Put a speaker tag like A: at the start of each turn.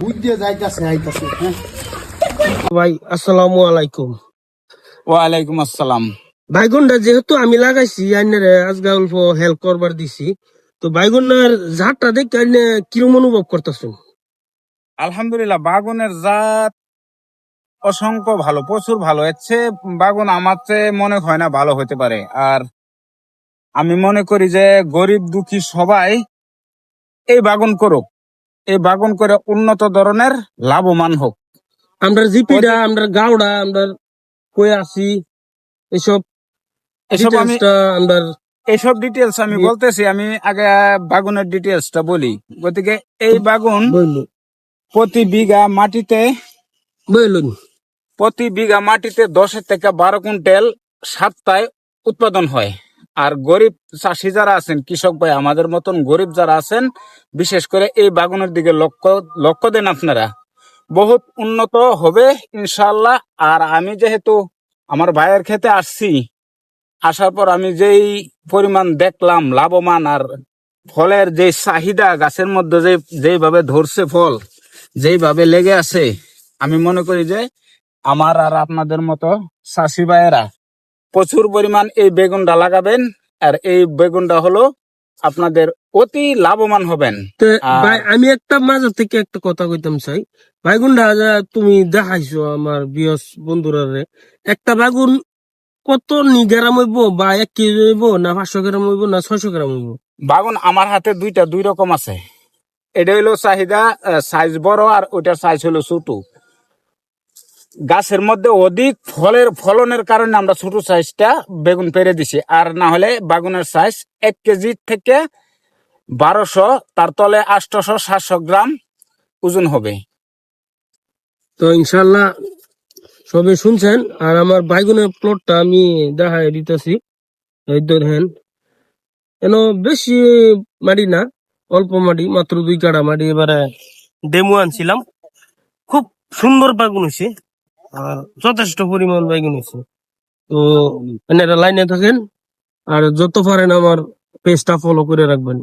A: বুঝতে যাইতাছে আইতাছে। হ্যাঁ
B: ভাই আসসালামু আলাইকুম।
C: ওয়ালাইকুম আসসালাম।
B: বাইগুনটা যেহেতু আমি লাগাইছি আইনারে আজকে অল্প হেল্প করবার দিছি, তো বাইগুনের ঝাড়টা দেখে আইনে কিরম অনুভব করতেছেন?
C: আলহামদুলিল্লাহ, বাগুনের জাত অসংখ্য ভালো, প্রচুর ভালো। এর চেয়ে বাগুন আমার চেয়ে মনে হয় না ভালো হতে পারে। আর আমি মনে করি যে গরিব দুঃখী সবাই এই বাগুন করুক, এই বাগুন করে উন্নত ধরনের লাভবান হোক।
B: আমরা জিপিডা,
C: অধিক
B: আমরা গাওড়া, আমরা কই আছি, এসব
C: এসব আমি
B: ডিটেলসটা আমরা
C: এইসব ডিটেলস আমি বলতেছি। আমি আগে বাগুনের ডিটেলসটা বলি। গতিকে এই বাগুন
B: বললুন বললুন।
C: প্রতি বিঘা মাটিতে 10 থেকে 12 কুইন্টাল সপ্তাহে উৎপাদন হয়। আর গরিব চাষি যারা আছেন, কৃষক ভাই আমাদের মতন গরিব যারা আছেন, বিশেষ করে এই বাগানের দিকে লক্ষ্য লক্ষ্য দেন আপনারা, বহুত উন্নত হবে ইনশাল্লাহ। আর আমি যেহেতু আমার ভাইয়ের খেতে আসছি, আসার পর আমি যেই পরিমাণ দেখলাম লাভবান, আর ফলের যে চাহিদা গাছের মধ্যে যেইভাবে ধরছে ফল, যেইভাবে লেগে আছে, আমি মনে করি যে আমার আর আপনাদের মতো চাষি ভাইয়েরা প্রচুর পরিমাণ এই বেগুনটা লাগাবেন। আর এই বেগুনটা হলো আপনাদের অতি লাভবান হবেন।
B: তো
C: আর
B: ভাই আমি একটা মাঝে থেকে একটা কথা কইতাম চাই। বাইগুনটা তুমি দেখাইছো আমার বিয়স বন্ধুরা, একটা বাগুন কত নি গ্রাম হইব, বা 1 কেজি হইব, না 500 গ্রাম হইব, না 600 গ্রাম হইব?
C: বাগুন আমার হাতে দুই রকম আছে। এটা হইলো চাহিদা সাইজ বড়, আর ওইটার সাইজ হলো ছোট। গাছের মধ্যে অধিক ফলনের কারণে আমরা ছোট সাইজটা বেগুন পেরে দিছি। আর না হলে বাগুনের সাইজ 1 কেজি থেকে 1200, তার তলে 800-700 গ্রাম ওজন হবে।
B: তো ইনশাল্লাহ সবে শুনছেন। আর আমার বাইগুনের প্লটটা আমি দেখাই দিতেছি, এই দেখেন। কেন বেশি মাটি না, অল্প মাটি, মাত্র 2 কাঠা মাটি। এবারে ডেমো আনছিলাম, খুব সুন্দর বাগুন হয়েছে, আর যথেষ্ট পরিমাণ বাইগুন হয়েছে। তো এনারা লাইনে থাকেন, আর যত পারেন আমার পেজটা ফলো করে রাখবেন।